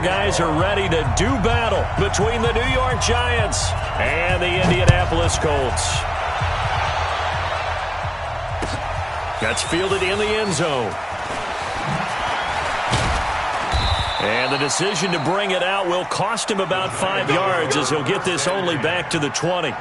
guys are ready to do battle between the New York Giants and the Indianapolis Colts. That's fielded in the end zone. And the decision to bring it out will cost him about 5 yards as he'll get this only back to the 20.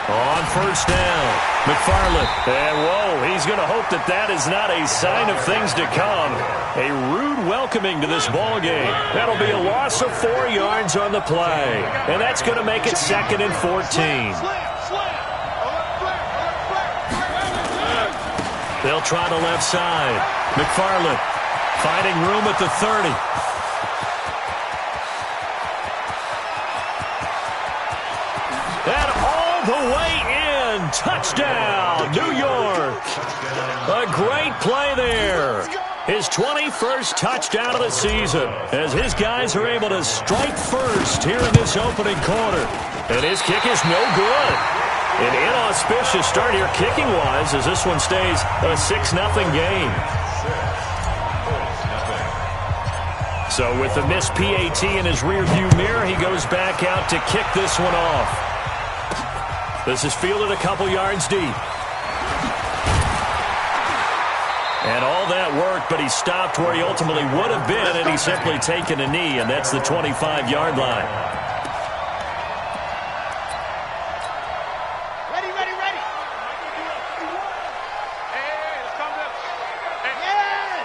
On first down, McFarland. And, whoa, he's going to hope that that is not a sign of things to come. A rude welcoming to this ball game. That'll be a loss of 4 yards on the play. And that's going to make it 2nd and 14. They'll try the left side. McFarland finding room at the 30. And all the way in. Touchdown, New York. A great play there. His 21st touchdown of the season as his guys are able to strike first here in this opening quarter. And his kick is no good. An inauspicious start here kicking-wise as this one stays a 6-0 game. So with the missed PAT in his rearview mirror, he goes back out to kick this one off. This is fielded a couple yards deep. And all that worked, but he stopped where he ultimately would have been, and he's simply taken a knee, and that's the 25-yard line. Ready. Hey, let's come up. Yes!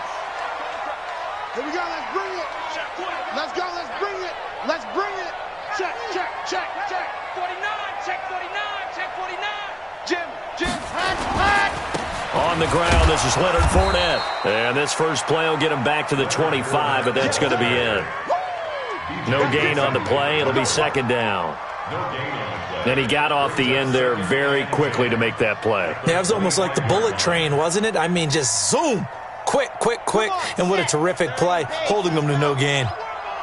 Here we go, let's bring it. Let's go, let's bring it. Let's bring it. Check. 49, check 49. Jim, hot. On the ground, this is Leonard Fournette. And this first play will get him back to the 25, but that's going to be in. No gain on the play. It'll be 2nd down. And he got off the end there very quickly to make that play. Yeah, it was almost like the bullet train, wasn't it? I mean, just zoom. Quick. And what a terrific play, holding them to no gain.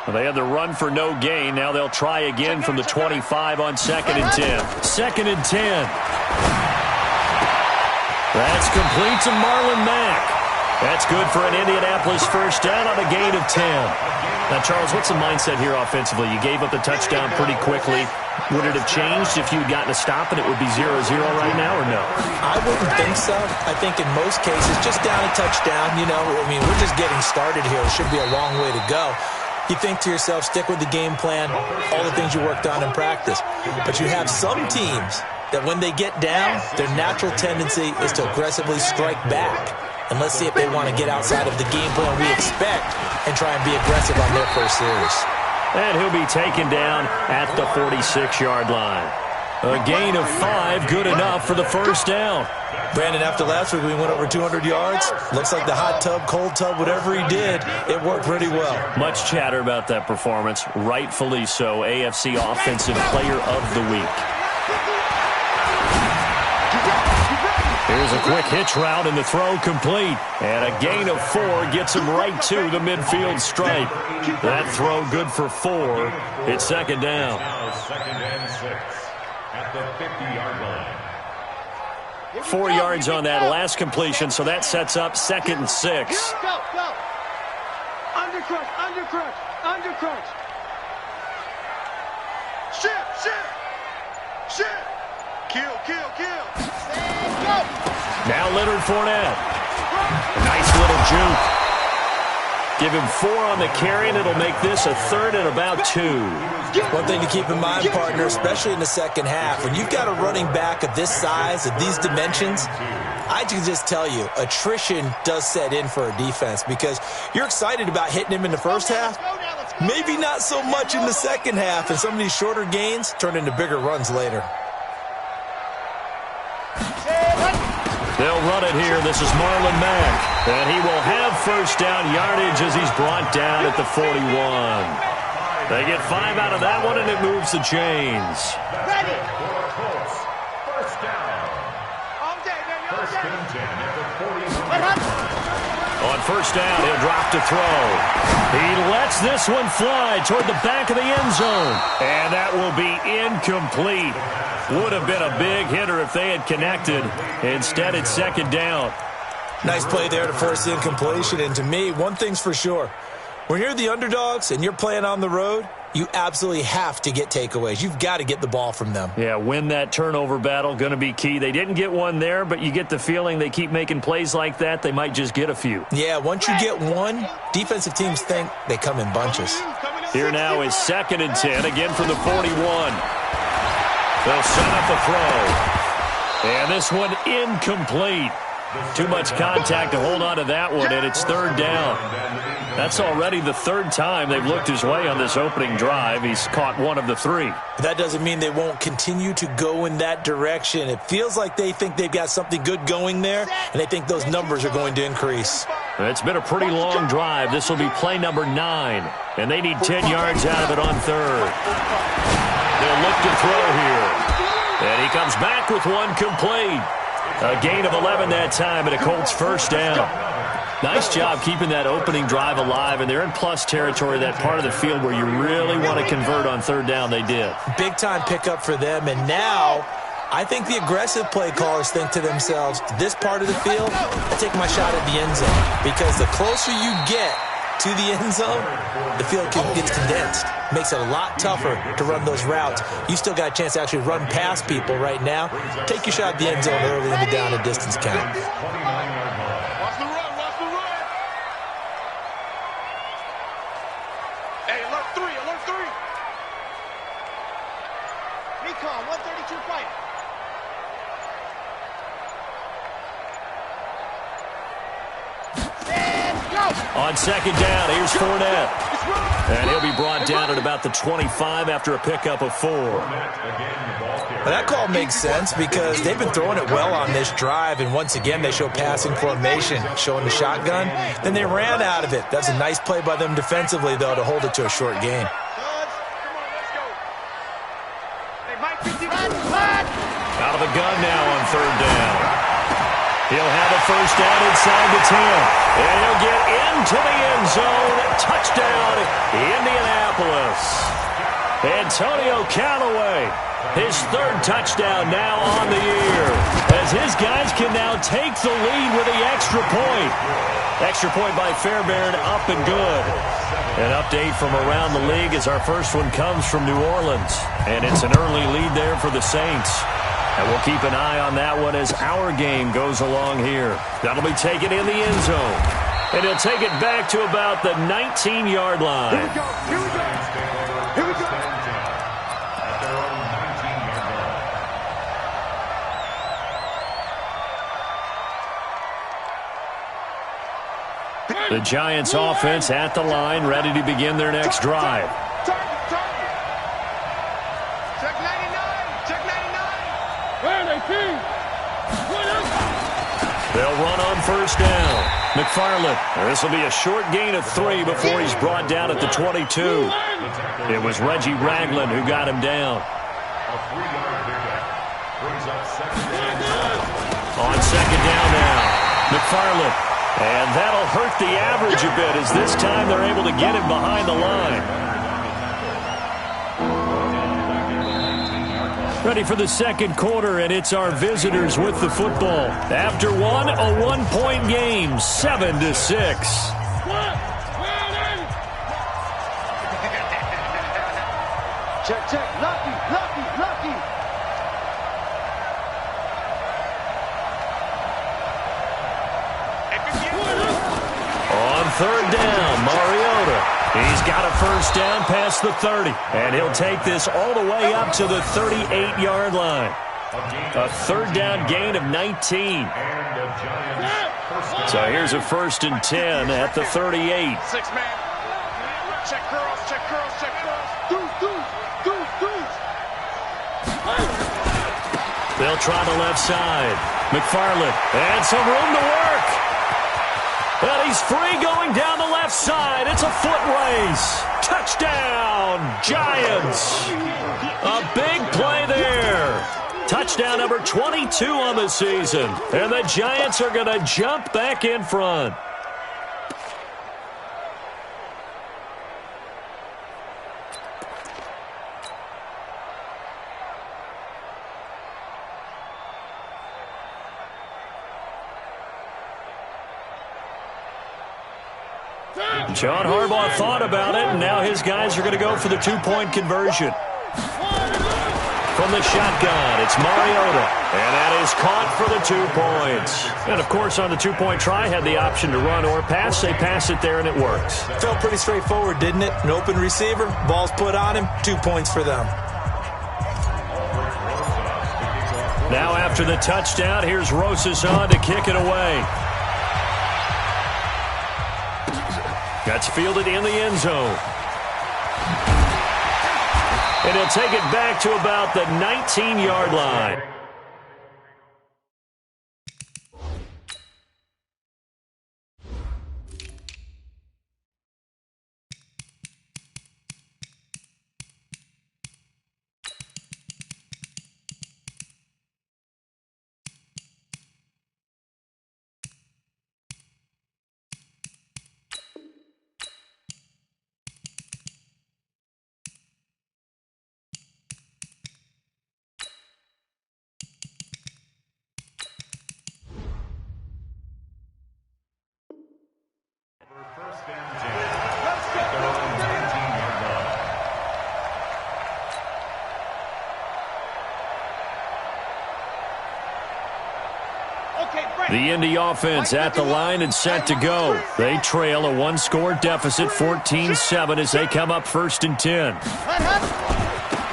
Well, they had the run for no gain. Now they'll try again from the 25 on 2nd and 10. 2nd and 10. That's complete to Marlon Mack. That's good for an Indianapolis first down on a gain of 10. Now, Charles, what's the mindset here offensively? You gave up the touchdown pretty quickly. Would it have changed if you had gotten a stop and it would be 0-0 right now, or no? I wouldn't think so. I think in most cases, just down a touchdown, we're just getting started here. It should be a long way to go. You think to yourself, stick with the game plan, all the things you worked on in practice. But you have some teams that when they get down, their natural tendency is to aggressively strike back. And let's see if they want to get outside of the game plan we expect and try and be aggressive on their first series. And he'll be taken down at the 46-yard line. A gain of 5, good enough for the first down. Brandon, after last week we went over 200 yards. Looks like the hot tub, cold tub, whatever he did, it worked pretty well. Much chatter about that performance. Rightfully so. AFC Offensive Player of the Week. Here's a quick hitch route and the throw complete. And a gain of 4 gets him right to the midfield stripe. That throw good for 4. It's 2nd down. Now 2nd and 6 at the 50-yard line. 4 yards on that last completion, so that sets up 2nd and 6. Go. Undercrush. Shit. Kill. Now Leonard Fournette. Nice little juke. Give him 4 on the carry, and it'll make this a 3rd and about 2. One thing to keep in mind, partner, especially in the second half, when you've got a running back of this size, of these dimensions, I can just tell you, attrition does set in for a defense because you're excited about hitting him in the first half, maybe not so much in the second half, and some of these shorter gains turn into bigger runs later. They'll run it here. This is Marlon Mack. And he will have first down yardage as he's brought down at the 41. They get 5 out of that one, and it moves the chains. Ready. First down. All day, baby. First and 10 at the 41. On first down, he'll drop to throw. He lets this one fly toward the back of the end zone. And that will be incomplete. Would have been a big hitter if they had connected. Instead, it's second down. Nice play there to force the incompletion. And to me, one thing's for sure. When you're the underdogs and you're playing on the road, you absolutely have to get takeaways. You've got to get the ball from them. Yeah, win that turnover battle, going to be key. They didn't get one there, but you get the feeling they keep making plays like that, they might just get a few. Yeah, once you get one, defensive teams think they come in bunches. Here now is 2nd and 10, again from the 41. They'll set up a throw. And this one incomplete. Too much contact to hold on to that one, and it's 3rd down. That's already the 3rd time they've looked his way on this opening drive. He's caught 1 of the 3. That doesn't mean they won't continue to go in that direction. It feels like they think they've got something good going there, and they think those numbers are going to increase. It's been a pretty long drive. This will be play number 9, and they need 10 yards out of it on 3rd. They'll look to throw here, and he comes back with one complete. A gain of 11 that time, and a Colts first down. Nice job keeping that opening drive alive, and they're in plus territory, that part of the field where you really want to convert on 3rd down. They did. Big-time pickup for them, and now I think the aggressive play callers think to themselves, this part of the field, I'll take my shot at the end zone, because the closer you get to the end zone, the field gets condensed. Makes it a lot tougher to run those routes. You still got a chance to actually run past people right now. Take your shot at the end zone early in the down and distance count. Watch the run, watch the run. Hey, alert 3, alert 3. Recon, 132 fighter. On 2nd down, here's Fournette. And he'll be brought down at about the 25 after a pickup of 4. Well, that call makes sense because they've been throwing it well on this drive, and once again they show passing formation, showing the shotgun. Then they ran out of it. That's a nice play by them defensively, though, to hold it to a short gain. Out of the gun now on 3rd down. He'll have a first down inside the 10. And he'll get into the end zone. Touchdown, Indianapolis. Antonio Callaway, his 3rd touchdown now on the year, as his guys can now take the lead with the extra point. Extra point by Fairbairn, up and good. An update from around the league as our first one comes from New Orleans. And it's an early lead there for the Saints. And we'll keep an eye on that one as our game goes along here. That'll be taken in the end zone. And he'll take it back to about the 19-yard line. Here we go, here we go. Here we go. The Giants offense at the line, ready to begin their next drive. Check 99, check 99. Where are they, King? They'll run on first down. McFarland. This will be a short gain of 3 before he's brought down at the 22. It was Reggie Ragland who got him down. On 2nd down now, McFarland. And that'll hurt the average a bit as this time they're able to get him behind the line. Ready for the 2nd quarter, and it's our visitors with the football. After one, a 1-point game, 7-6. Check, check, lucky, lucky, lucky. On 3rd down, Mariota. He's got a first down past the 30, and he'll take this all the way up to the 38-yard line. A 3rd down gain of 19. So here's a 1st and 10 at the 38. 6-man. Check curls, check curls, check curls. Deuce. They'll try the left side. McFarland, and some room to work. And he's free going down the left side. It's a foot race. Touchdown, Giants. A big play there. Touchdown number 22 on the season. And the Giants are going to jump back in front. John Harbaugh thought about it, and now his guys are going to go for the two-point conversion. From the shotgun, it's Mariota, and that is caught for the 2 points. And, of course, on the two-point try, had the option to run or pass. They pass it there, and it works. Felt pretty straightforward, didn't it? An open receiver, ball's put on him, 2 points for them. Now after the touchdown, here's Rosas on to kick it away. That's fielded in the end zone. And he'll take it back to about the 19-yard line. The Indy offense at the line and set to go. They trail a one-score deficit, 14-7, as they come up 1st and 10.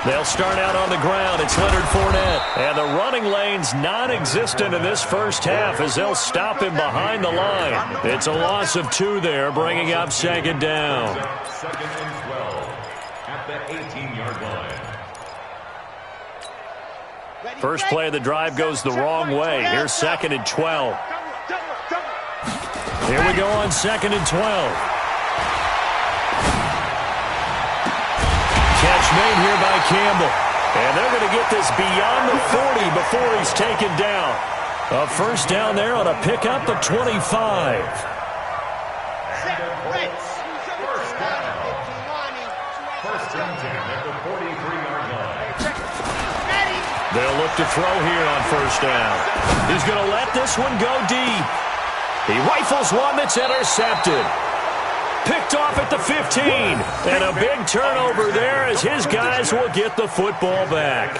They'll start out on the ground. It's Leonard Fournette. And the running lane's non-existent in this first half as they'll stop him behind the line. It's a loss of 2 there, bringing up 2nd down. 2nd and 12 at the 18-yard line. First play of the drive goes the wrong way. Here's 2nd and 12. Here we go on 2nd and 12. Catch made here by Campbell. And they're going to get this beyond the 40 before he's taken down. A first down there on a pickup of 25. First and 10 at the 43-yard line. They'll look to throw here on first down. He's going to let this one go deep. He rifles one that's intercepted. Picked off at the 15. And a big turnover there as his guys will get the football back.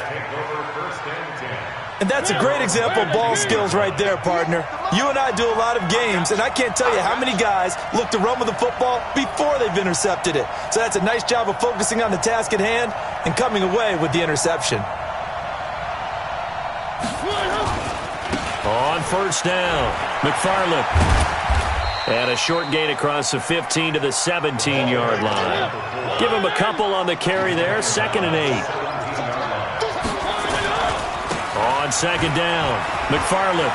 And that's a great example of ball skills right there, partner. You and I do a lot of games, and I can't tell you how many guys look to run with the football before they've intercepted it. So that's a nice job of focusing on the task at hand and coming away with the interception. On first down, McFarland. And a short gain across the 15 to the 17-yard line. Give him a couple on the carry there, 2nd and 8. On 2nd down, McFarland.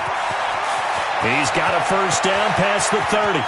He's got a first down past the 30.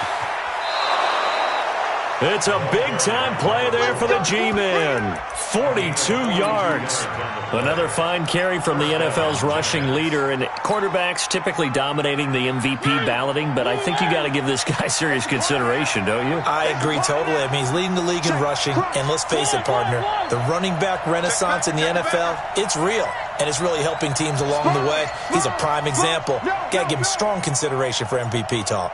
It's a big-time play there for the G-men. 42 yards. Another fine carry from the NFL's rushing leader, and quarterbacks typically dominating the MVP balloting, but I think you got to give this guy serious consideration, don't you? I agree totally. I mean, he's leading the league in rushing, and let's face it, partner, the running back renaissance in the NFL, it's real, and it's really helping teams along the way. He's a prime example. Got to give him strong consideration for MVP talk.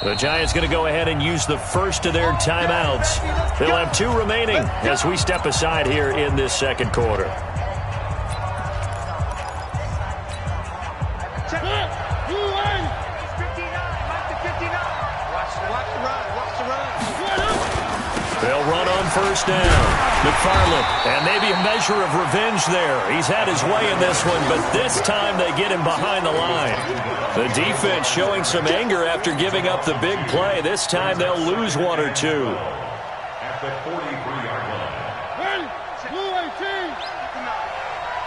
The Giants going to go ahead and use the first of their timeouts. They'll have 2 remaining as we step aside here in this second quarter. They'll run on first down. McFarland, and maybe a measure of revenge there. He's had his way in this one, but this time they get him behind the line. The defense showing some anger after giving up the big play. This time they'll lose 1 or 2. At the 43-yard line. Ready? Blue 18.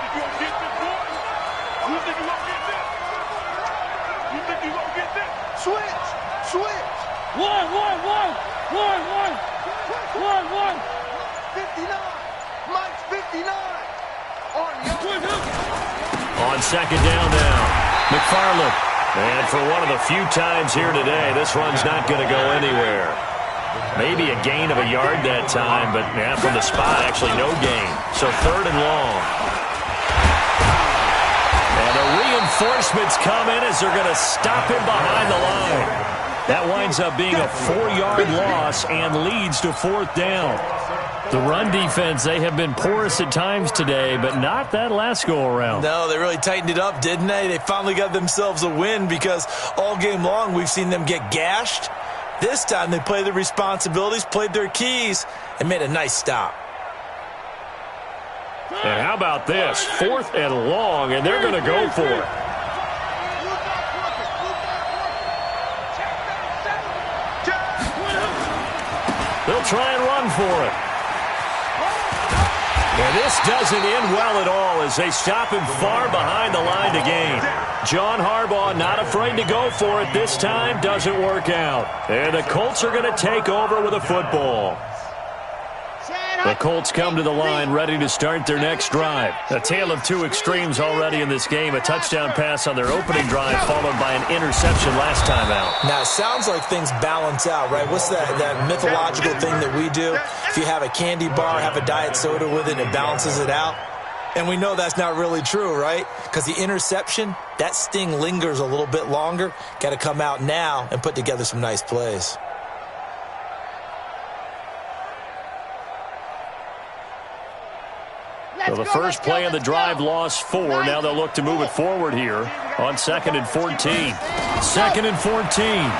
You gonna get this, boy? You think you gonna get this? You think you gonna get this? Switch. Switch. One. 59. Mike's 59. On 2nd down now, McFarland. And for one of the few times here today, this run's not going to go anywhere. Maybe a gain of a yard that time, but yeah, from the spot, actually no gain. So 3rd and long. And the reinforcements come in as they're going to stop him behind the line. That winds up being a 4-yard loss and leads to 4th down. The run defense, they have been porous at times today, but not that last go-around. No, they really tightened it up, didn't they? They finally got themselves a win because all game long we've seen them get gashed. This time they played their responsibilities, played their keys, and made a nice stop. And how about this? 4th and long, and they're going to go for it. They'll try and run for it. And this doesn't end well at all as they stop him far behind the line to gain. John Harbaugh not afraid to go for it this time. Doesn't work out. And the Colts are going to take over with a football. The Colts come to the line ready to start their next drive. A tale of two extremes already in this game. A touchdown pass on their opening drive followed by an interception last time out. Now, it sounds like things balance out, right? What's that mythological thing that we do? If you have a candy bar, have a diet soda with it, it balances it out. And we know that's not really true, right? Because the interception, that sting lingers a little bit longer. Got to come out now and put together some nice plays. So the first play of the drive lost 4. Now they'll look to move it forward here on 2nd and 14. 2nd and 14.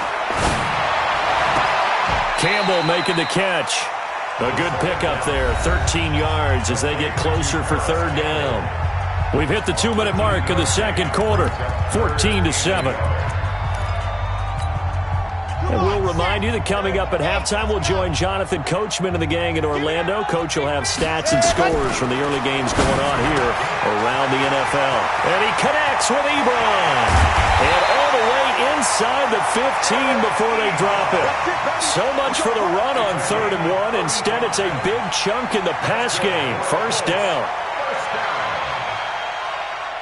Campbell making the catch. A good pickup there. 13 yards as they get closer for 3rd down. We've hit the 2-minute mark of the second quarter. 14-7. And we'll remind you that coming up at halftime, we'll join Jonathan Coachman and the gang in Orlando. Coach will have stats and scores from the early games going on here around the NFL. And he connects with Ebron. And all the way inside the 15 before they drop it. So much for the run on 3rd and 1. Instead, it's a big chunk in the pass game. 1st down.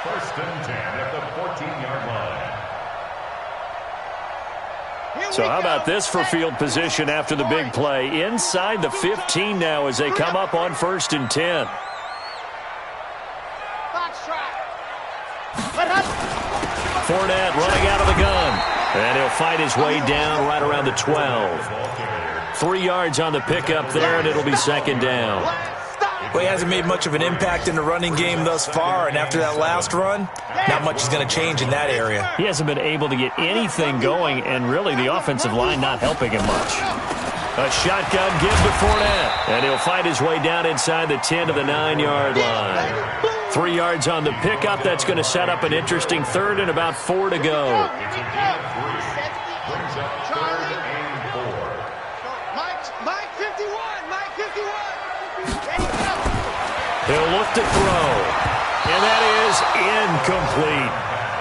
1st and 10 at the 14-yard line. So how about this for field position after the big play? Inside the 15 now as they come up on 1st and 10. Fournette running out of the gun. And he'll fight his way down right around the 12. 3 yards on the pickup there, and it'll be 2nd down. Well, he hasn't made much of an impact in the running game thus far, and after that last run, not much is going to change in that area. He hasn't been able to get anything going, and really the offensive line not helping him much. A shotgun give to Fournette, and he'll fight his way down inside the 10 to the 9-yard line. 3 yards on the pickup. That's going to set up an interesting 3rd and about 4 to go. He'll look to throw, and that is incomplete.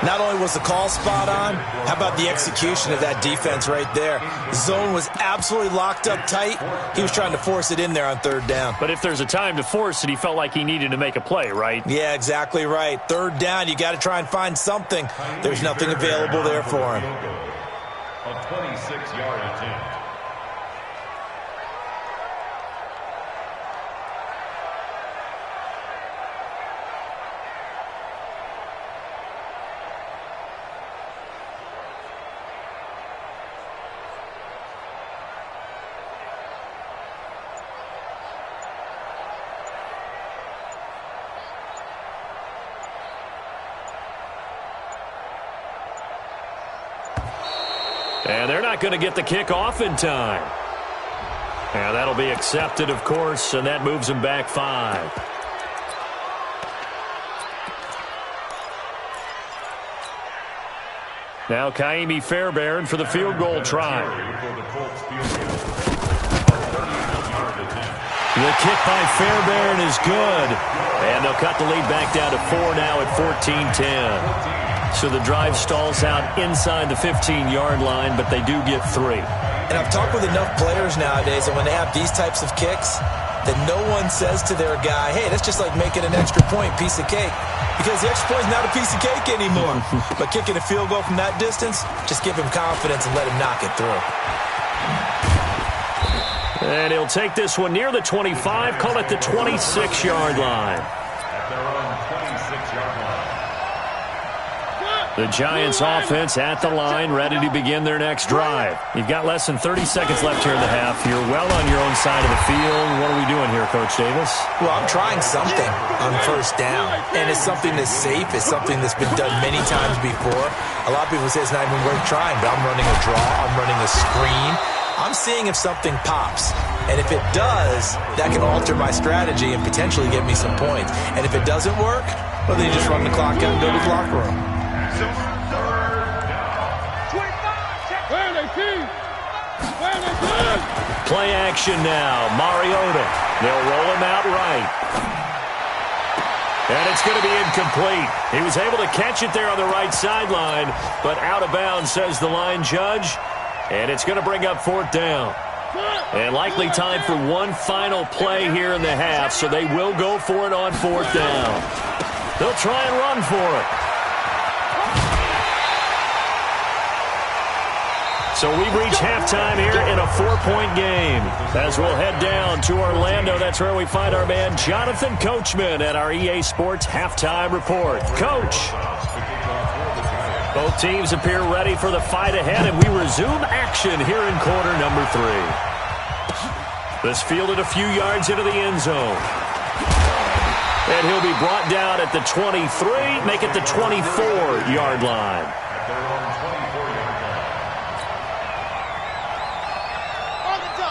Not only was the call spot on, how about the execution of that defense right there? The zone was absolutely locked up tight. He was trying to force it in there on 3rd down. But if there's a time to force it, he felt like he needed to make a play, right? Yeah, exactly right. 3rd down, you got to try and find something. There's nothing available there for him. A 26-yard attempt. And they're not going to get the kick off in time. And that'll be accepted, of course, and that moves them back 5. Now Kaimi Fairbairn for the field goal try. The kick by Fairbairn is good. And they'll cut the lead back down to 4 now at 14-10. So the drive stalls out inside the 15-yard line, but they do get 3. And I've talked with enough players nowadays that when they have these types of kicks, that no one says to their guy, hey, that's just like making an extra point, piece of cake. Because the extra point is not a piece of cake anymore. But kicking a field goal from that distance, just give him confidence and let him knock it through. And he'll take this one near the 25, call it the 26-yard line. At their own 26-yard line. The Giants offense at the line, ready to begin their next drive. You've got less than 30 seconds left here in the half. You're well on your own side of the field. What are we doing here, Coach Davis? Well, I'm trying something on first down, and it's something that's safe. It's something that's been done many times before. A lot of people say it's not even worth trying, but I'm running a draw. I'm running a screen. I'm seeing if something pops. And if it does, that can alter my strategy and potentially get me some points. And if it doesn't work, well, then you just run the clock out and go to the locker room. Play action now. Mariota. They'll roll him out right. And it's going to be incomplete. He was able to catch it there on the right sideline, but out of bounds, says the line judge. And it's going to bring up fourth down. And likely time for one final play here in the half, so they will go for it on fourth down. They'll try and run for it. So we've reached halftime here in a 4-point game. As we'll head down to Orlando, that's where we find our man Jonathan Coachman at our EA Sports Halftime Report. Coach. Both teams appear ready for the fight ahead, and we resume action here in quarter number 3. This fielded a few yards into the end zone. And he'll be brought down at the 23, make it the 24-yard line.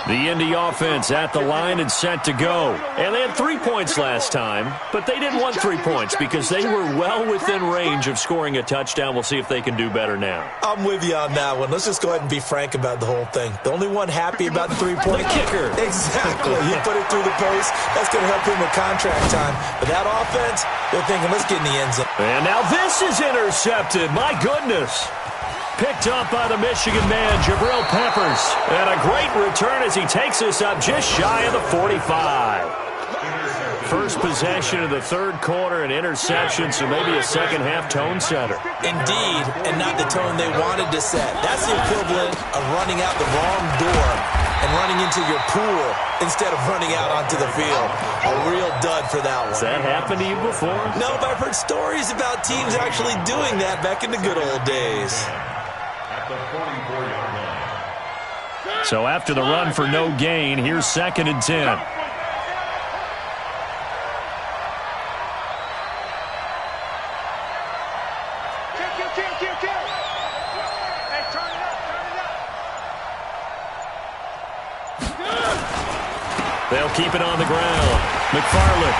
The Indy offense at the line and set to go. And they had 3 points last time, but they didn't want 3 points because they were well within range of scoring a touchdown. We'll see if they can do better now. I'm with you on that one. Let's just go ahead and be frank about the whole thing. The only one happy about the 3-point kicker. Exactly. You put it through the post. That's going to help him with contract time. But that offense, they're thinking, let's get in the end zone. And now this is intercepted. My goodness. Picked up by the Michigan man, Jabril Peppers. And a great return as he takes us up just shy of the 45. First possession of the third quarter, an interception, so maybe a second-half tone setter. Indeed, and not the tone they wanted to set. That's the equivalent of running out the wrong door and running into your pool instead of running out onto the field. A real dud for that one. Has that happened to you before? No, but I've heard stories about teams actually doing that back in the good old days. So after the run for no gain, here's 2nd and 10. They'll keep it on the ground. McFarland.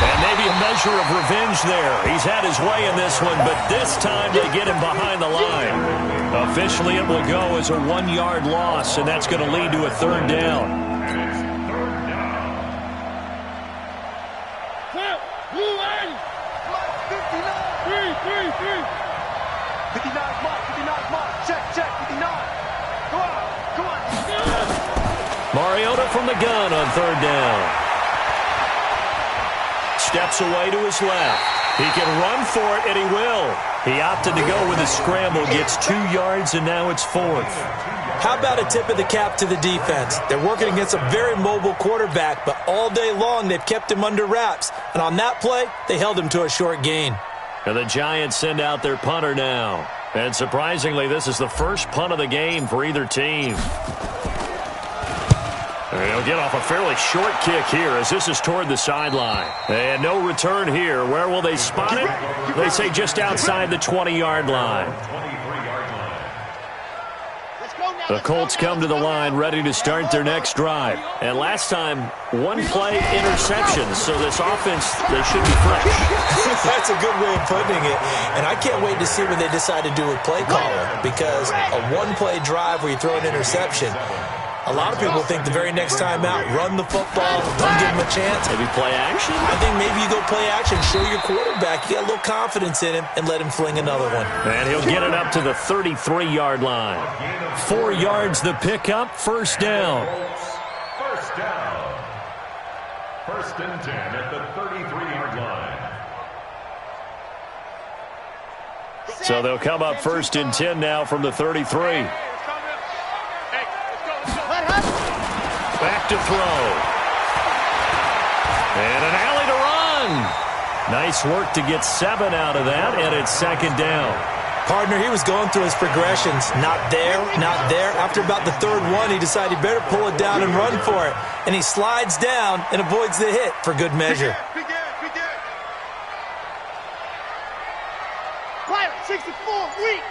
And maybe a measure of revenge there. He's had his way in this one, but this time they get him behind the line. Officially, it will go as a 1-yard loss, and that's going to lead to a third down. Mariota from the gun on third down. Steps away to his left. He can run for it, and he will. He opted to go with a scramble, gets 2 yards, and now it's 4th. How about a tip of the cap to the defense? They're working against a very mobile quarterback, but all day long they've kept him under wraps. And on that play, they held him to a short gain. And the Giants send out their punter now. And surprisingly, this is the first punt of the game for either team. They'll get off a fairly short kick here as this is toward the sideline. And no return here. Where will they spot it? They say just outside the 20-yard line. The Colts come to the line ready to start their next drive. And last time, 1-play interceptions. So this offense, they should be fresh. That's a good way of putting it. And I can't wait to see what they decide to do with play calling. Because a 1-play drive where you throw an interception, a lot of people think the very next time out, run the football, don't give him a chance. Maybe play action? I think maybe you go play action, show your quarterback, you got a little confidence in him, and let him fling another one. And he'll get it up to the 33-yard line. 4 yards the pickup, first down. First down. 1st and 10 at the 33-yard line. So they'll come up 1st and 10 now from the 33. Back to throw. And an alley to run. Nice work to get 7 out of that, and it's second down. Partner, he was going through his progressions. Not there, not there. After about the third one, he decided he better pull it down and run for it. And he slides down and avoids the hit for good measure. Pilot 64, weak.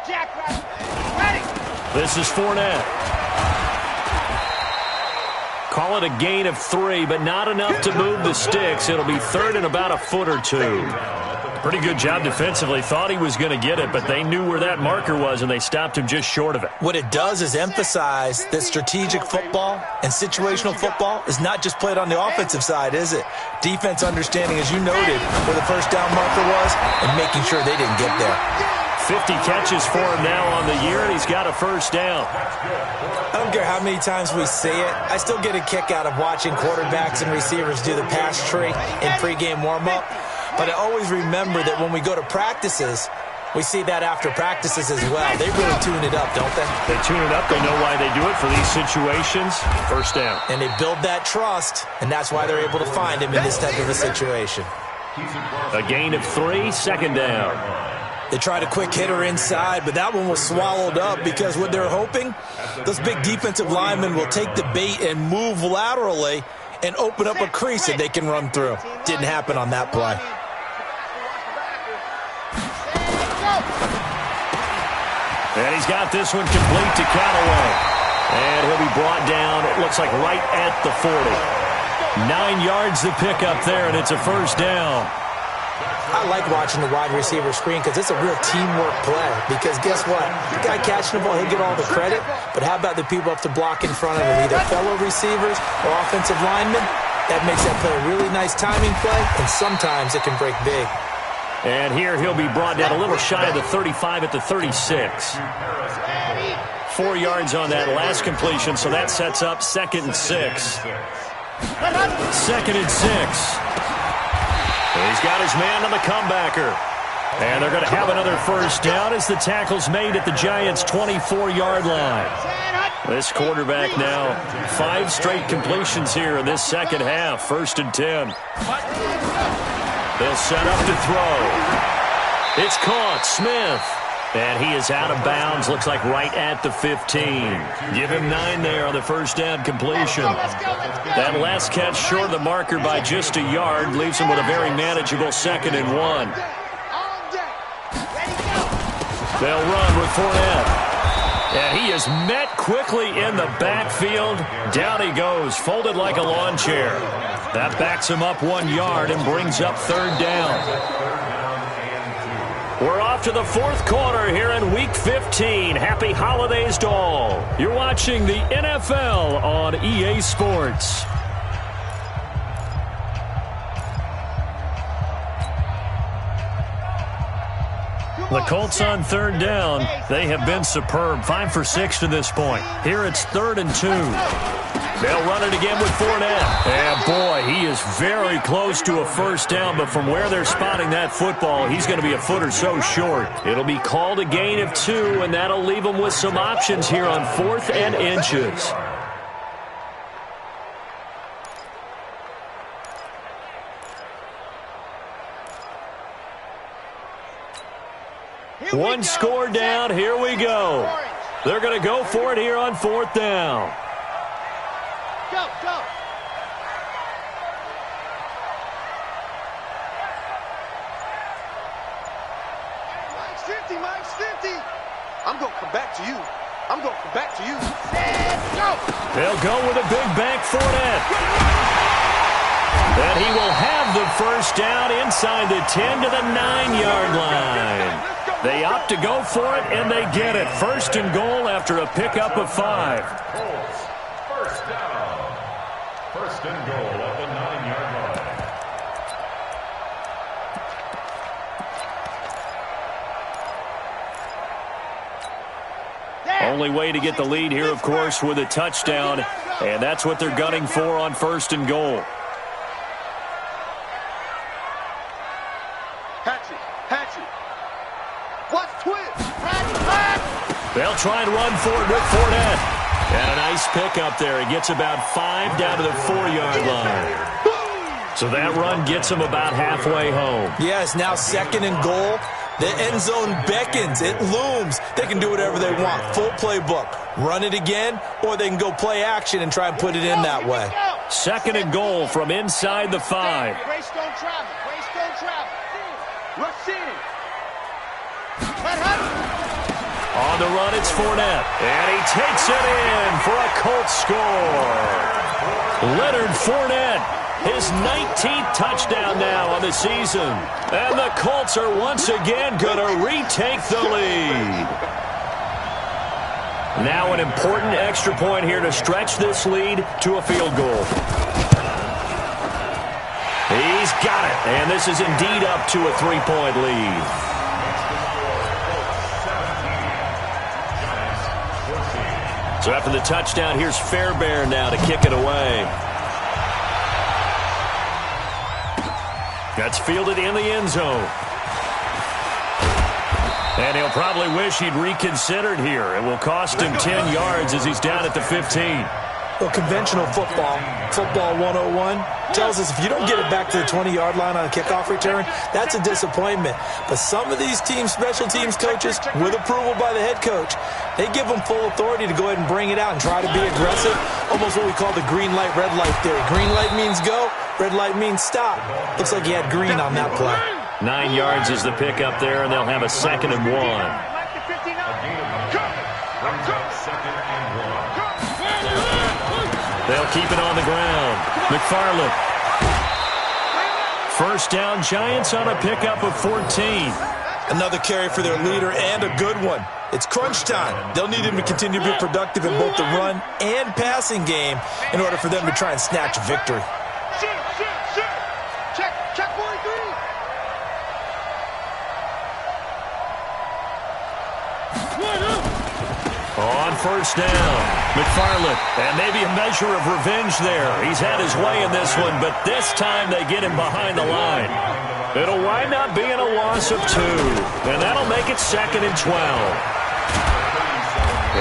Jack, ready. This is Fournette. Call it a gain of 3, but not enough to move the sticks. It'll be third and about a foot or 2. Pretty good job defensively. Thought he was going to get it, but they knew where that marker was, and they stopped him just short of it. What it does is emphasize that strategic football and situational football is not just played on the offensive side, is it? Defense understanding, as you noted, where the first down marker was and making sure they didn't get there. 50 catches for him now on the year, and he's got a first down. I don't care how many times we see it. I still get a kick out of watching quarterbacks and receivers do the pass tree in pregame warm-up. But I always remember that when we go to practices, we see that after practices as well. They really tune it up, don't they? They tune it up. They know why they do it for these situations. First down. And they build that trust, and that's why they're able to find him in this type of a situation. A gain of 3, second down. They tried a quick hitter inside, but that one was swallowed up because what they're hoping, those big defensive linemen will take the bait and move laterally and open up a crease that they can run through. Didn't happen on that play. And he's got this one complete to Callaway. And he'll be brought down, it looks like right at the 40. 9 yards to pick up there, and it's a first down. I like watching the wide receiver screen because it's a real teamwork play. Because guess what? The guy catching the ball, he'll get all the credit. But how about the people up to block in front of him, either fellow receivers or offensive linemen? That makes that play a really nice timing play, and sometimes it can break big. And here he'll be brought down a little shy of the 35 at the 36. 4 yards on that last completion, so that sets up 2nd and 6. 2nd and 6. He's got his man on the comebacker. And they're going to have another first down as the tackle's made at the Giants' 24-yard line. This quarterback now, 5 straight completions here in this second half. 1st and 10. They'll set up to throw. It's caught. Smith. And he is out of bounds. Looks like right at the 15. Give him 9 there on the first down completion. That last catch short of the marker by just a yard leaves him with a very manageable 2nd and 1. They'll run with Fournette. And he is met quickly in the backfield. Down he goes, folded like a lawn chair. That backs him up 1 yard and brings up 3rd down. We're off to the 4th quarter here in Week 15. Happy holidays to all. You're watching the NFL on EA Sports. The Colts on 3rd down. They have been superb. 5 for 6 to this point. Here it's 3rd and 2. They'll run it again with Fournette. And, boy, he is very close to a first down, but from where they're spotting that football, he's going to be a foot or so short. It'll be called a gain of 2, and that'll leave them with some options here on 4th and inches. One score down. Here we go. They're going to go for it here on 4th down. Go, go. Mike's 50, Mike's 50. I'm going to come back to you. I'm going to come back to you. Go. They'll go with a big bank Fournette. And he will have the first down inside the 10 to the 9-yard line. They opt to go for it, and they get it. 1st and goal after a pickup of 5. First down. 1st and goal at the 9-yard line. Only way to get the lead here, of course, with a touchdown, and that's what they're gunning for on 1st and goal. They'll try and run for it with Fournette. And a nice pickup there. He gets about 5 down to the 4-yard line. So that run gets him about halfway home. Yes, now 2nd and goal. The end zone beckons. It looms. They can do whatever they want. Full playbook. Run it again, or they can go play action and try and put it in that way. 2nd and goal from inside the 5. Grace don't travel. Grace don't travel. Rush in. On the run, it's Fournette. And he takes it in for a Colts score. Leonard Fournette, his 19th touchdown now on the season. And the Colts are once again going to retake the lead. Now an important extra point here to stretch this lead to a field goal. He's got it. And this is indeed up to a 3-point lead. So after the touchdown, here's Fairbairn now to kick it away. That's fielded in the end zone. And he'll probably wish he'd reconsidered here. It will cost him 10 yards as he's down at the 15. Well, conventional football 101, tells us if you don't get it back to the 20-yard line on a kickoff return, that's a disappointment. But some of these special teams coaches, with approval by the head coach, they give them full authority to go ahead and bring it out and try to be aggressive, almost what we call the green light, red light theory. Green light means go, red light means stop. Looks like he had green on that play. 9 yards is the pickup there, and they'll have a 2nd and 1. They'll keep it on the ground. McFarland. First down, Giants on a pickup of 14. Another carry for their leader and a good one. It's crunch time. They'll need him to continue to be productive in both the run and passing game in order for them to try and snatch a victory. Check 43. On first down, McFarland, and maybe a measure of revenge there. He's had his way in this one, but this time they get him behind the line. It'll wind up being a loss of 2, and that'll make it 2nd and 12.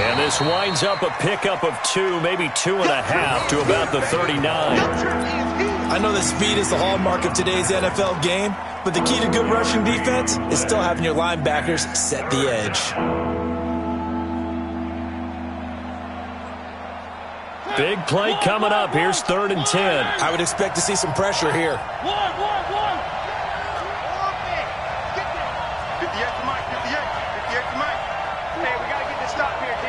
And this winds up a pickup of 2, maybe 2.5 to about the 39. I know that speed is the hallmark of today's NFL game, but the key to good rushing defense is still having your linebackers set the edge. Big play coming up. Here's 3rd and 10. I would expect to see some pressure here. One. 58 to Mike. 58 to Mike. Hey, we got to get this stop here, D.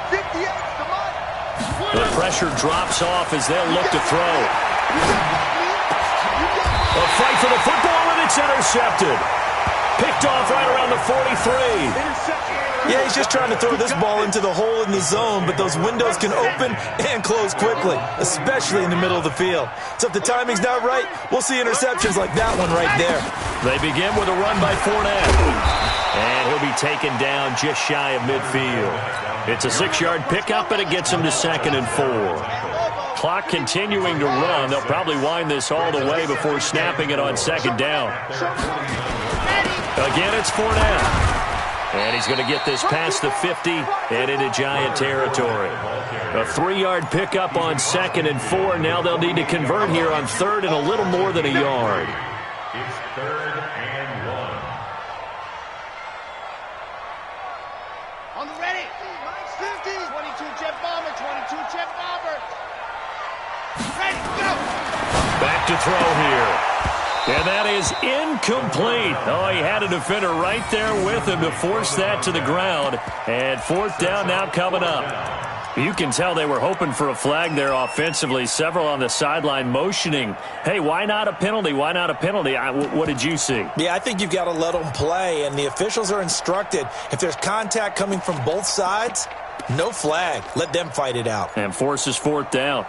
58 to Mike. The pressure drops off as they'll look to throw. A fight for the football, and it's intercepted. Picked off right around the 43. Yeah, he's just trying to throw this ball into the hole in the zone, but those windows can open and close quickly, especially in the middle of the field. So if the timing's not right, we'll see interceptions like that one right there. They begin with a run by Fournette. And he'll be taken down just shy of midfield. It's a 6-yard pickup, and it gets him to 2nd and 4. Clock continuing to run. They'll probably wind this all the way before snapping it on 2nd down. Again, it's Fournette. And he's going to get this past the 50 and into Giant territory. A 3-yard pickup on 2nd and 4. Now they'll need to convert here on 3rd and a little more than a yard. It's 3rd and 1. On the ready. 50. 22 jet bomber. 22 jet bomber. Ready, go. Back to throw here. And that is incomplete. Oh, he had a defender right there with him to force that to the ground. And 4th down now coming up. You can tell they were hoping for a flag there offensively. Several on the sideline motioning. Hey, why not a penalty? Why not a penalty? What did you see? Yeah, I think you've got to let them play, and the officials are instructed. If there's contact coming from both sides, no flag. Let them fight it out. And forces 4th down.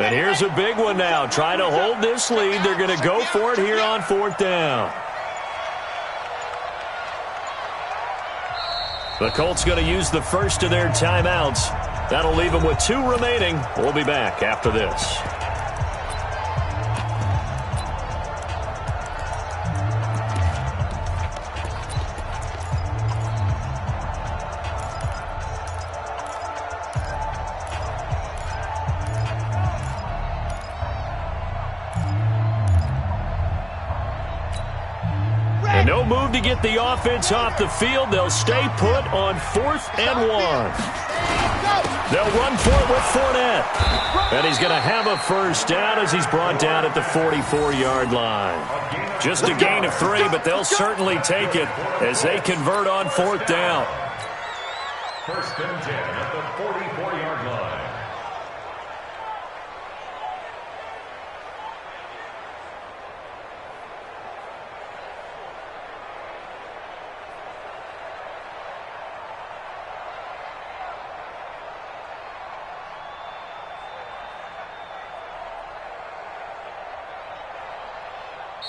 And here's a big one now. Trying to hold this lead. They're going to go for it here on 4th down. The Colts going to use the first of their timeouts. That'll leave them with 2 remaining. We'll be back after this. And no move to get the offense off the field. They'll stay put on 4th and 1. They'll run for it with Fournette. And he's going to have a first down as he's brought down at the 44-yard line. Just a gain of 3, but they'll certainly take it as they convert on 4th down. 1st and 10 at the 44-yard line.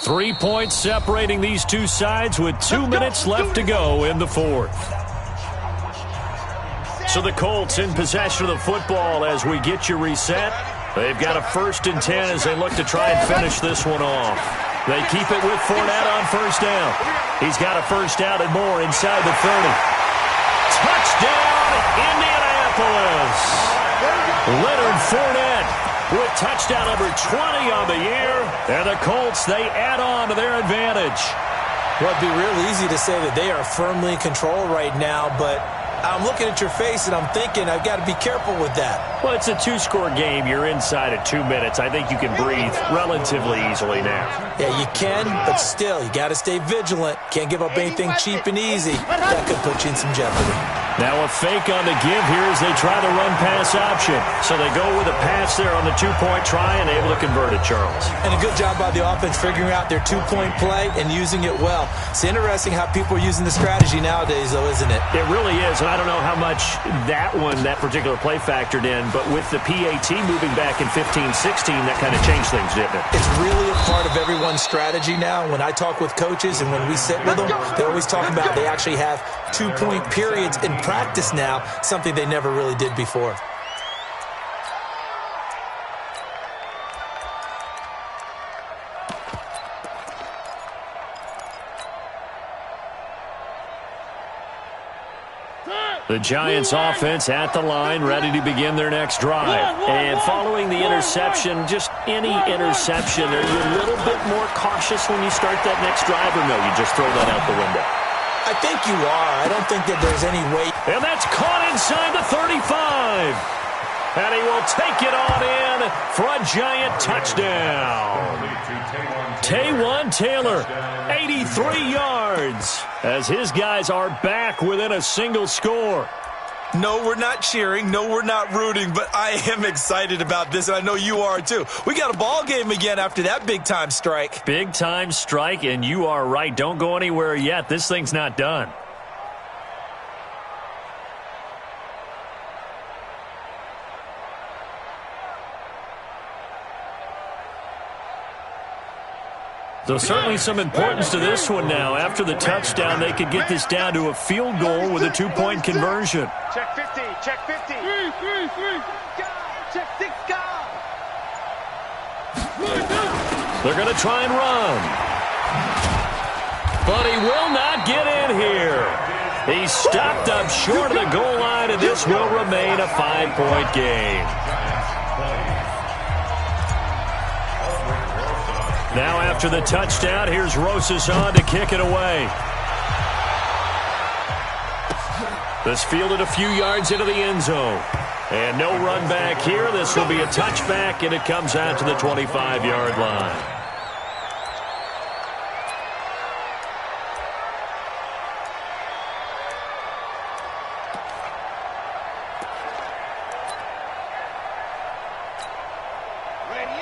Three points separating these two sides with 2 minutes left to go in the 4th. So the Colts in possession of the football as we get you reset. They've got a 1st and 10 as they look to try and finish this one off. They keep it with Fournette on 1st down. He's got a first down and more inside the 30. Touchdown, Indianapolis! Leonard Fournette with touchdown number 20 on the year. And the Colts, they add on to their advantage. Well, it'd be real easy to say that they are firmly in control right now, but I'm looking at your face and I'm thinking I've got to be careful with that. Well, it's a 2-score game. You're inside at 2 minutes. I think you can breathe relatively easily now. Yeah, you can, but still, you got to stay vigilant. Can't give up anything cheap and easy. That could put you in some jeopardy. Now a fake on the give here as they try the run-pass option. So they go with a pass there on the 2-point try and able to convert it, Charles. And a good job by the offense figuring out their 2-point play and using it well. It's interesting how people are using the strategy nowadays, though, isn't it? It really is, and I don't know how much that particular play factored in, but with the PAT moving back in 15-16, that kind of changed things, didn't it? It's really a part of everyone's strategy now. When I talk with coaches and when we sit with them, they always talk about they actually have 2-point periods in practice now, something they never really did before. The Giants offense at the line, ready to begin their next drive. And following the interception, just any interception, are you a little bit more cautious when you start that next drive, or no, you just throw that out the window? I think you are. I don't think that there's any weight. And that's caught inside the 35. And he will take it on in for a Giant touchdown. Taywan Taylor, 83 yards, as his guys are back within a single score. No, we're not cheering. No, we're not rooting, but I am excited about this, and I know you are too. We got a ball game again after that big-time strike. Big-time strike, and you are right. Don't go anywhere yet. This thing's not done. So certainly some importance to this one now. After the touchdown, they could get this down to a field goal with a 2-point conversion. Check 50, check 50. Check 6, go. They're going to try and run. But he will not get in here. He's stopped up short of the goal line, and this will remain a 5-point game. Now after the touchdown, here's Rosas on to kick it away. This fielded a few yards into the end zone. And no run back here. This will be a touchback, and it comes out to the 25-yard line.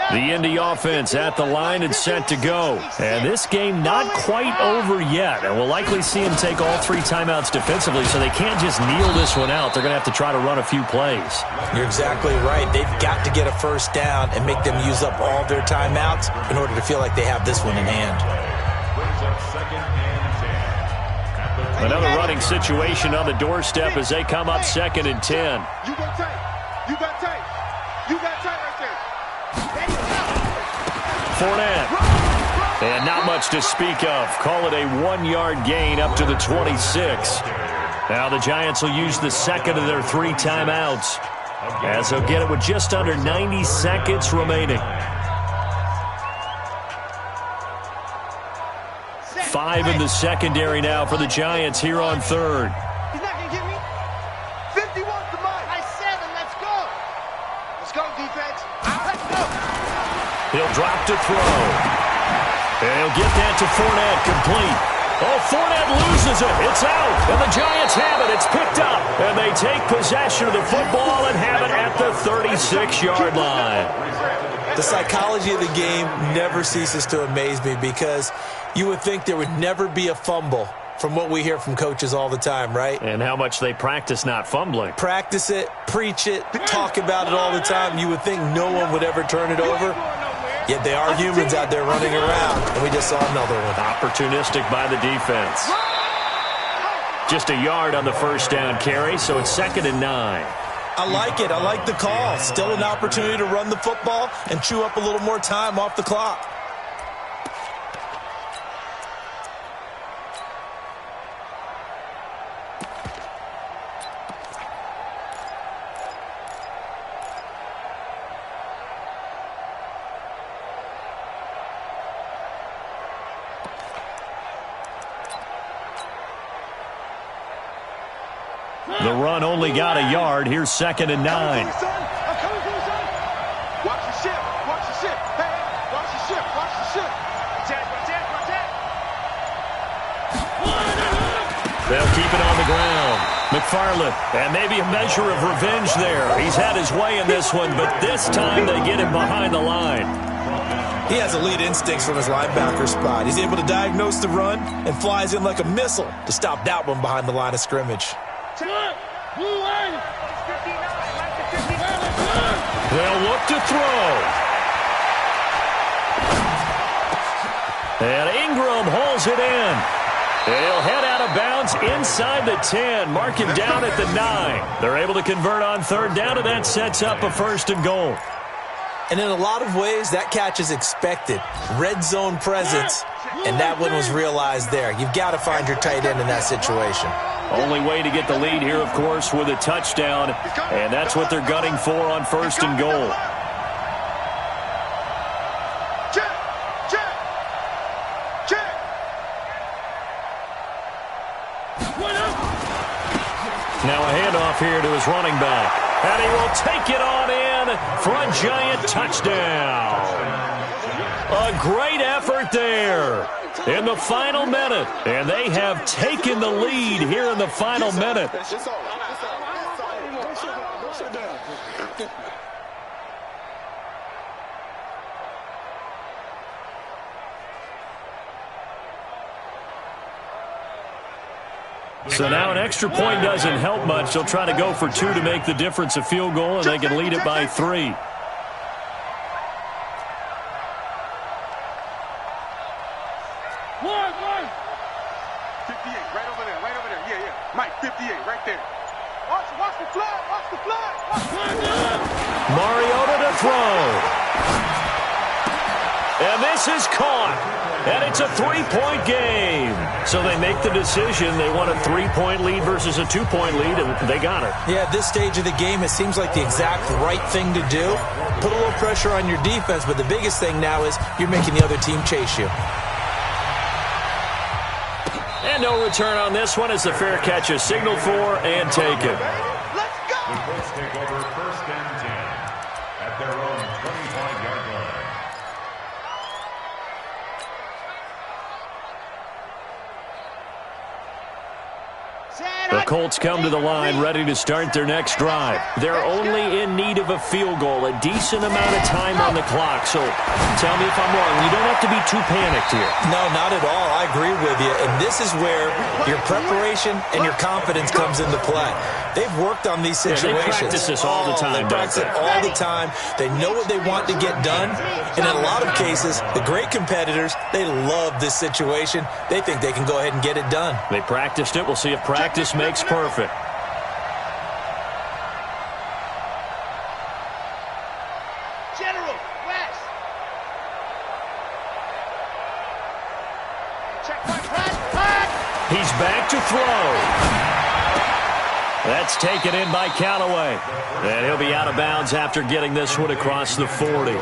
The Indy offense at the line and set to go. And this game not quite over yet. And we'll likely see them take all 3 timeouts defensively, so they can't just kneel this one out. They're going to have to try to run a few plays. You're exactly right. They've got to get a first down and make them use up all their timeouts in order to feel like they have this one in hand. Brings up 2nd and 10 at the Another running situation on the doorstep as they come up 2nd and 10. You go tight. You got tight. You got tight right there. Fournette. And not much to speak of. Call it a 1-yard gain up to the 26. Now the Giants will use the second of their 3 timeouts, as they'll get it with just under 90 seconds remaining. 5 in the secondary now for the Giants here on 3rd. He's not going to get me. 51's the mark. Nice 7. Let's go. Let's go, defense. Let's go. He'll drop to throw. And he'll get that to Fournette, complete. Oh, Fournette loses it. It's out. And the Giants have it. It's picked up. And they take possession of the football and have it at the 36-yard line. The psychology of the game never ceases to amaze me, because you would think there would never be a fumble from what we hear from coaches all the time, right? And how much they practice not fumbling. Practice it, preach it, talk about it all the time. You would think no one would ever turn it over. Yet they are humans out there running around, and we just saw another one. Opportunistic by the defense. Just a yard on the first down carry, so it's 2nd and 9. I like it. I like the call. Still an opportunity to run the football and chew up a little more time off the clock. The run only got a yard. Here's 2nd and 9. I'm coming for you, son. Watch the ship. Watch the ship. Hey, watch the ship. Watch the ship. Attack. They'll keep it on the ground. McFarland, and maybe a measure of revenge there. He's had his way in this one, but this time they get him behind the line. He has elite instincts from his linebacker spot. He's able to diagnose the run and flies in like a missile to stop that one behind the line of scrimmage. They'll look to throw. And Ingram holds it in. He'll head out of bounds inside the 10. Mark him down at the 9. They're able to convert on 3rd down, and that sets up a 1st and goal. And in a lot of ways, that catch is expected. Red zone presence, and that one was realized there. You've got to find your tight end in that situation. Only way to get the lead here, of course, with a touchdown, and that's what they're gunning for on 1st and goal. Now a handoff here to his running back, and he will take it on in for a Giant touchdown. A great effort there in the final minute, and they have taken the lead here in the final minute. So now an extra point doesn't help much. They'll try to go for 2 to make the difference a field goal, and they can lead it by 3. Watch the flag. Mariota to throw. And this is caught. And it's a 3-point game. So they make the decision. They want a 3-point lead versus a 2-point lead, and they got it. Yeah, at this stage of the game, it seems like the exact right thing to do. Put a little pressure on your defense, but the biggest thing now is you're making the other team chase you. And no return on this one as the fair catch is signaled for and taken. Let's go. The Colts take over 1st and 10 at their own 25-yard line. Set. The Colts come to the line ready to start their next drive. They're only in need of a field goal, a decent amount of time on the clock. So tell me if I'm wrong. You don't have to be too panicked here. No, not at all. I agree with you. And this is where your preparation and your confidence comes into play. They've worked on these situations. Yeah, they practice this all the time. They practice it all the time. They know what they want to get done. And in a lot of cases, the great competitors, they love this situation. They think they can go ahead and get it done. They practiced it. We'll see if practice makes perfect. General, West. Check my pass. He's back to throw. That's taken in by Callaway. And he'll be out of bounds after getting this one across the 40. Out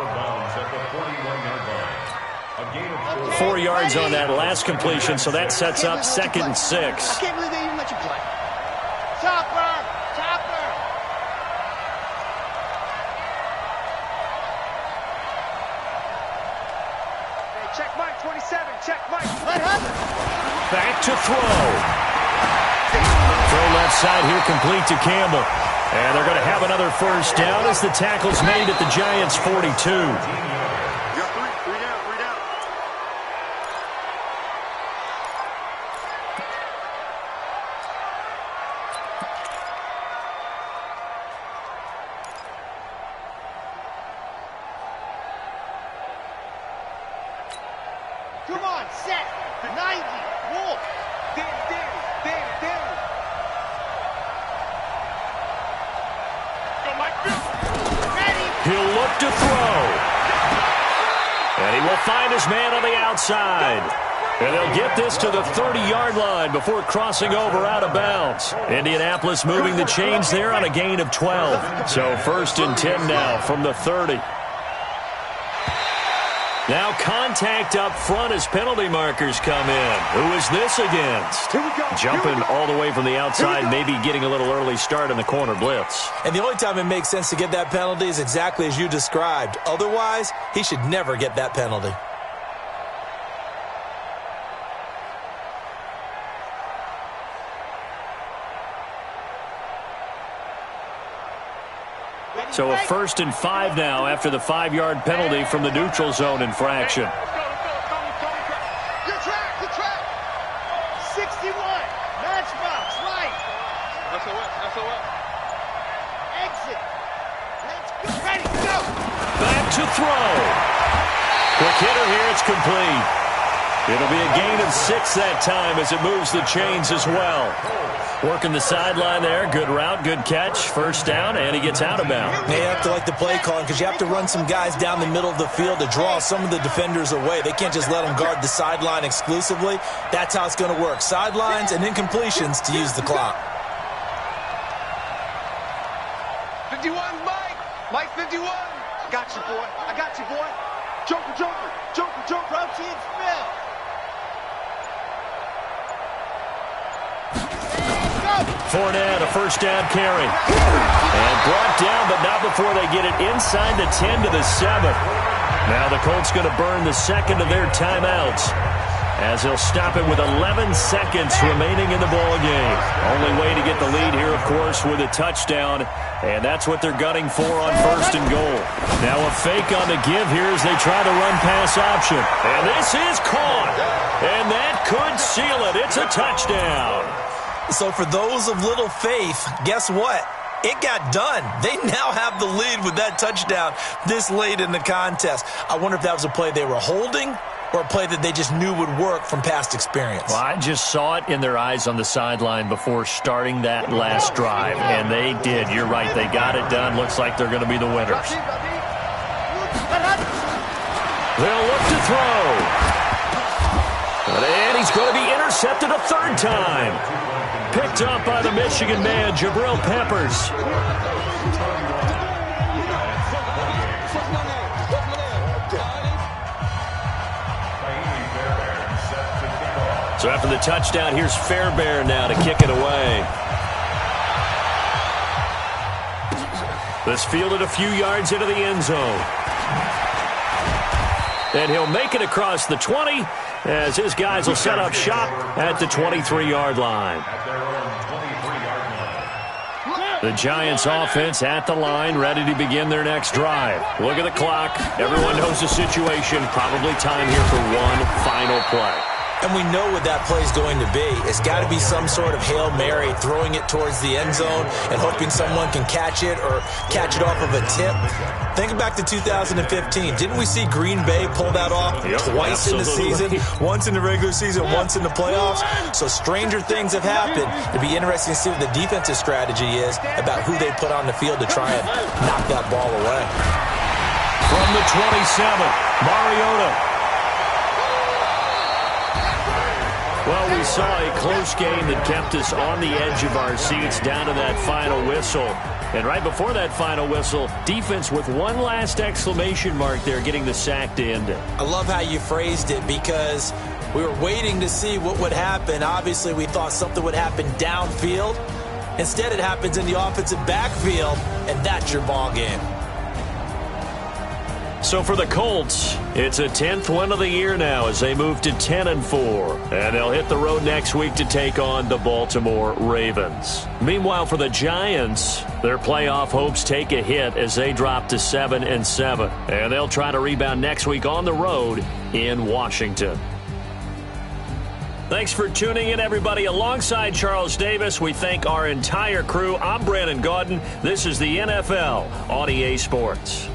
of bounds at the 41-yard line. A gain of 4 yards on that last completion, so that sets up 2nd and 6. I can't believe they even let you play. Chopper! Chopper! Hey, check Mike, 27. Check Mike. What happened? Back to throw. Throw left side here, complete to Campbell. And they're going to have another first down as the tackle's made at the Giants' 42. You got three down, three down. Come on, set. 90. Wolf. Danny. Go, Mike. Ready. He'll look to throw. And he will find his man on the outside. And they'll get this to the 30-yard line before crossing over out of bounds. Indianapolis moving the chains there on a gain of 12. So 1st and 10 now from the 30. Now contact up front as penalty markers come in. Who is this against? Jumping all the way from the outside, maybe getting a little early start in the corner blitz. And the only time it makes sense to get that penalty is exactly as you described. Otherwise, he should never get that penalty. So a 1st and 5 now after the 5-yard penalty from the neutral zone infraction. Good track. 61. Matchbox, right. SOS. Exit. Let's go. Ready, go. Back to throw. Quick hitter here, it's complete. It'll be a gain of 6 that time as it moves the chains as well. Working the sideline there. Good route, good catch. First down, and he gets out of bounds. They have to like the play calling because you have to run some guys down the middle of the field to draw some of the defenders away. They can't just let them guard the sideline exclusively. That's how it's going to work. Sidelines and incompletions to use the clock. 51, Mike. Mike, 51. I got you, boy. Joker. Protein spill. Fournette, a first down carry. And brought down, but not before they get it inside the 10 to the 7. Now the Colts going to burn the second of their timeouts as they'll stop it with 11 seconds remaining in the ball game. Only way to get the lead here, of course, with a touchdown. And that's what they're gunning for on 1st and goal. Now a fake on the give here as they try to run pass option. And this is caught. And that could seal it. It's a touchdown. So for those of little faith, guess what? It got done. They now have the lead with that touchdown this late in the contest. I wonder if that was a play they were holding or a play that they just knew would work from past experience. Well, I just saw it in their eyes on the sideline before starting that last drive, and they did. You're right. They got it done. Looks like they're going to be the winners. They'll look to throw. And he's going to be intercepted a 3rd time. Picked up by the Michigan man, Jabril Peppers. So after the touchdown, here's Fairbairn now to kick it away. This fielded a few yards into the end zone. And he'll make it across the 20 as his guys will set up shop at the 23-yard line. The Giants offense at the line, ready to begin their next drive. Look at the clock. Everyone knows the situation. Probably time here for one final play. And we know what that play is going to be. It's got to be some sort of Hail Mary, throwing it towards the end zone and hoping someone can catch it or catch it off of a tip. Think back to 2015. Didn't we see Green Bay pull that off twice in the season? Once in the regular season, once in the playoffs. So stranger things have happened. It'd be interesting to see what the defensive strategy is about who they put on the field to try and knock that ball away. From the 27, Mariota. Well, we saw a close game that kept us on the edge of our seats down to that final whistle. And right before that final whistle, defense with one last exclamation mark there, getting the sack to end it. I love how you phrased it, because we were waiting to see what would happen. Obviously, we thought something would happen downfield. Instead, it happens in the offensive backfield, and that's your ball game. So for the Colts, it's a 10th win of the year now as they move to 10-4. And they'll hit the road next week to take on the Baltimore Ravens. Meanwhile, for the Giants, their playoff hopes take a hit as they drop to 7-7. And they'll try to rebound next week on the road in Washington. Thanks for tuning in, everybody. Alongside Charles Davis, we thank our entire crew. I'm Brandon Gaudin. This is the NFL on EA Sports.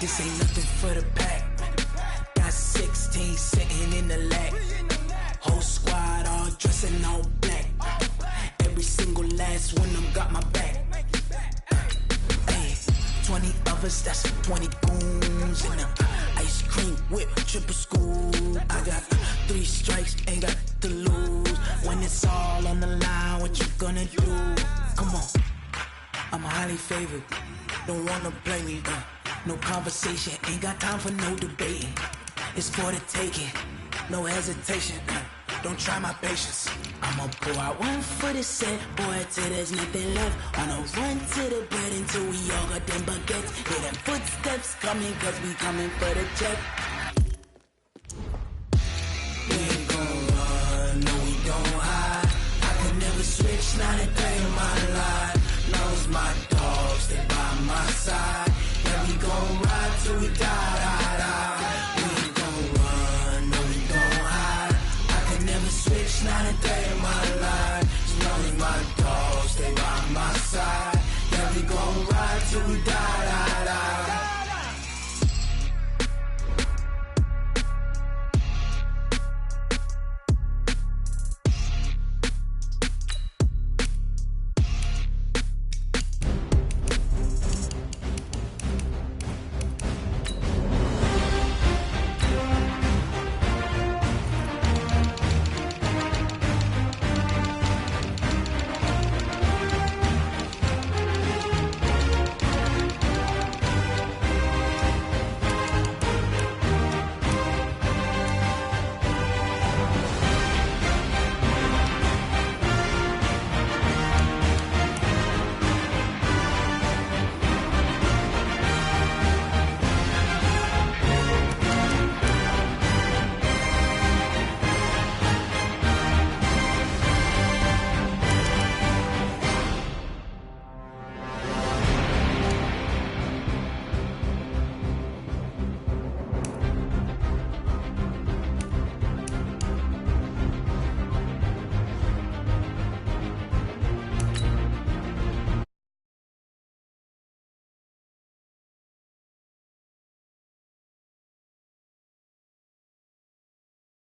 This ain't nothing for the pack. Got 16 sitting in the lap. Whole squad all dressing all black. Every single last one of them got my back. 20 of us, that's 20 goons in the ice cream whip, triple scoop. I got 3 strikes, ain't got to lose. When it's all on the line, what you gonna do? Come on, I'm highly favored. Don't wanna play me, no conversation, ain't got time for no debating. It's for the taking, no hesitation. Don't try my patience. I'ma pour out one for the set, boy, till there's nothing left. On a run to the bread until we all got them baguettes. Hear them footsteps coming, cause we coming for the check.